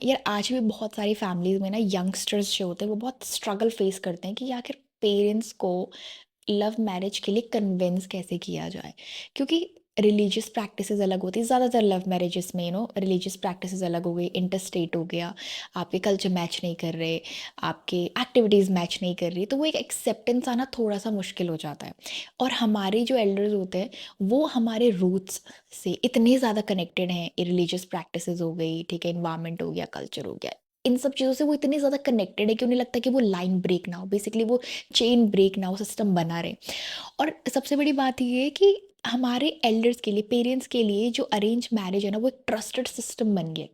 यार आज भी बहुत सारी फैमिलीज़ में ना यंगस्टर्स जो होते हैं वो बहुत स्ट्रगल फेस करते हैं कि आखिर पेरेंट्स को लव मैरिज के लिए कन्विंस कैसे किया जाए। क्योंकि रिलीजियस प्रैक्टिसेस अलग होती है, ज़्यादातर लव मैरिजेस में रिलीजियस प्रैक्टिसेस अलग हो गई, इंटरस्टेट हो गया, आपके कल्चर मैच नहीं कर रहे, आपके एक्टिविटीज़ मैच नहीं कर रही, तो वो एक एक्सेप्टेंस आना थोड़ा सा मुश्किल हो जाता है। और हमारे जो एल्डर्स होते हैं वो हमारे रूट्स से इतने ज़्यादा कनेक्टेड हैं, रिलीजियस प्रैक्टिसेस हो गई, ठीक है, इन्वायरमेंट हो गया, कल्चर हो गया, इन सब चीज़ों से वो इतने ज़्यादा कनेक्टेड है कि उन्हें लगता है कि वो लाइन ब्रेक ना हो, बेसिकली वो चेन ब्रेक ना हो, सिस्टम बना रहे। और सबसे बड़ी बात ये है कि हमारे एल्डर्स के लिए, पेरेंट्स के लिए जो अरेंज मैरिज है ना, वो एक ट्रस्टेड सिस्टम बन गया है,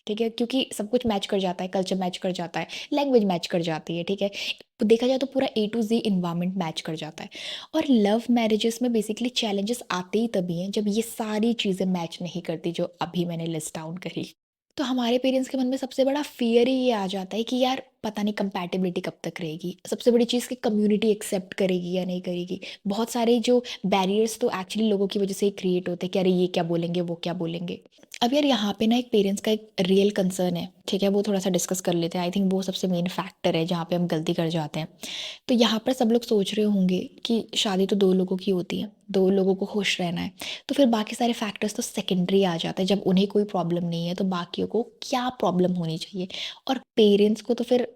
ठीक है? क्योंकि सब कुछ मैच कर जाता है, कल्चर मैच कर जाता है, लैंग्वेज मैच कर जाती है, ठीक है? तो देखा जाए तो पूरा ए टू ज़ी एनवायरनमेंट मैच कर जाता है। और लव मैरिजेस में बेसिकली चैलेंजेस आते ही तभी हैं जब ये सारी चीज़ें मैच नहीं करती जो अभी मैंने लिस्ट डाउन करी। तो हमारे पेरेंट्स के मन में सबसे बड़ा फ़ियर ही ये आ जाता है कि यार पता नहीं कंपैटिबिलिटी कब तक रहेगी। सबसे बड़ी चीज़ कि कम्युनिटी एक्सेप्ट करेगी या नहीं करेगी। बहुत सारे जो बैरियर्स तो एक्चुअली लोगों की वजह से ही क्रिएट होते हैं कि अरे ये क्या बोलेंगे, वो क्या बोलेंगे। अब यार यहाँ पे ना एक पेरेंट्स का एक रियल कंसर्न है, ठीक है? वो थोड़ा-सा डिस्कस कर लेते हैं। आई थिंक वो सबसे मेन फैक्टर है जहाँ पे हम गलती कर जाते हैं। तो यहाँ पर सब लोग सोच रहे होंगे कि शादी तो 2 लोगों की होती है, 2 लोगों को खुश रहना है। तो फिर बाकी सारे फैक्टर्स तो सेकेंडरी आ जाते हैं। जब उन्हें कोई प्रॉब्लम नहीं है तो बाकियों को क्या प्रॉब्लम होनी चाहिए? और पेरेंट्स को तो फिर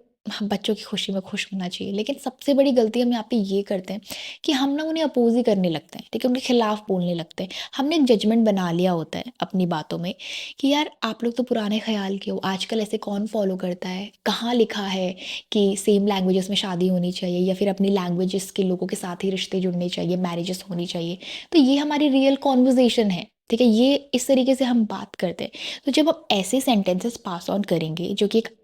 बच्चों की खुशी में खुश होना चाहिए। लेकिन सबसे बड़ी गलती हम यहाँ पे ये करते हैं कि हम ना उन्हें अपोज़ ही करने लगते हैं, ठीक है? उनके खिलाफ बोलने लगते हैं। हमने एक जजमेंट बना लिया होता है अपनी बातों में कि यार आप लोग तो पुराने ख़्याल के हो, आजकल ऐसे कौन फ़ॉलो करता है? कहाँ लिखा है कि सेम लैंग्वेजेस में शादी होनी चाहिए या फिर अपनी लैंग्वेजेस के लोगों के साथ ही रिश्ते जुड़ने चाहिए, मैरिजेस होनी चाहिए। तो ये हमारी रियल कॉन्वर्सेशन है, ठीक है? ये इस तरीके से हम बात करते हैं। तो जब आप ऐसे सेंटेंसेस पास ऑन करेंगे जो कि एक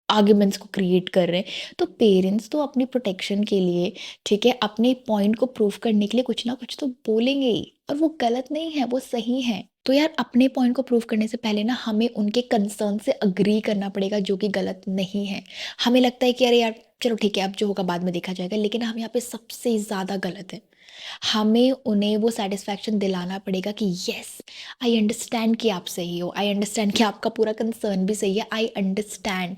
आर्ग्यूमेंट्स को क्रिएट कर रहे हैं, तो पेरेंट्स तो अपनी प्रोटेक्शन के लिए, ठीक है, अपने पॉइंट को प्रूव करने के लिए कुछ ना कुछ तो बोलेंगे ही, और वो गलत नहीं है, वो सही है। तो यार अपने पॉइंट को प्रूव करने से पहले ना हमें उनके कंसर्न से अग्री करना पड़ेगा जो कि गलत नहीं है। हमें लगता है कि अरे यार चलो ठीक है, अब जो होगा बाद में देखा जाएगा, लेकिन हम यहाँ पे सबसे ज़्यादा गलत है। हमें उन्हें वो सैटिस्फैक्शन दिलाना पड़ेगा कि यस, आई अंडरस्टैंड कि आप सही हो, आई अंडरस्टैंड कि आपका पूरा कंसर्न भी सही है, आई अंडरस्टैंड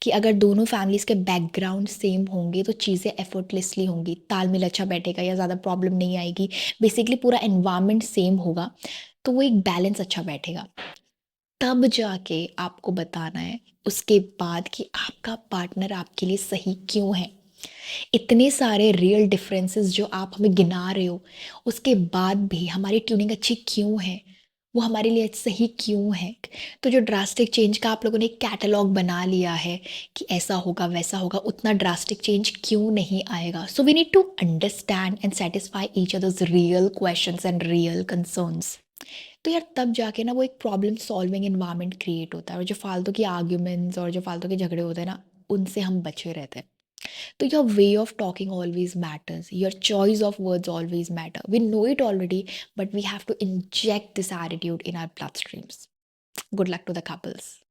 कि अगर दोनों फैमिलीज़ के बैकग्राउंड सेम होंगे तो चीज़ें एफर्टलेसली होंगी, तालमेल अच्छा बैठेगा या ज़्यादा प्रॉब्लम नहीं आएगी, बेसिकली पूरा एनवायरनमेंट सेम होगा, तो वो एक बैलेंस अच्छा बैठेगा। तब जाके आपको बताना है उसके बाद कि आपका पार्टनर आपके लिए सही क्यों है। इतने सारे रियल डिफरेंसेस जो आप हमें गिना रहे हो, उसके बाद भी हमारी ट्यूनिंग अच्छी क्यों है? वो हमारे लिए सही क्यों है? तो जो ड्रास्टिक चेंज का आप लोगों ने कैटलॉग बना लिया है कि ऐसा होगा, वैसा होगा, उतना ड्रास्टिक चेंज क्यों नहीं आएगा? So we need to understand and satisfy each others real questions and real concerns. तो यार तब जाके ना वो एक प्रॉब्लम सॉल्विंग एनवायरनमेंट क्रिएट होता है, और जो फालतू की आर्ग्यूमेंट्स और जो फालतू के झगड़े होते हैं ना, उनसे हम बचे रहते हैं। तो your way of talking always matters. Your choice of words always matter. We know it already, but we have to inject this attitude in our bloodstreams. Good luck to the couples.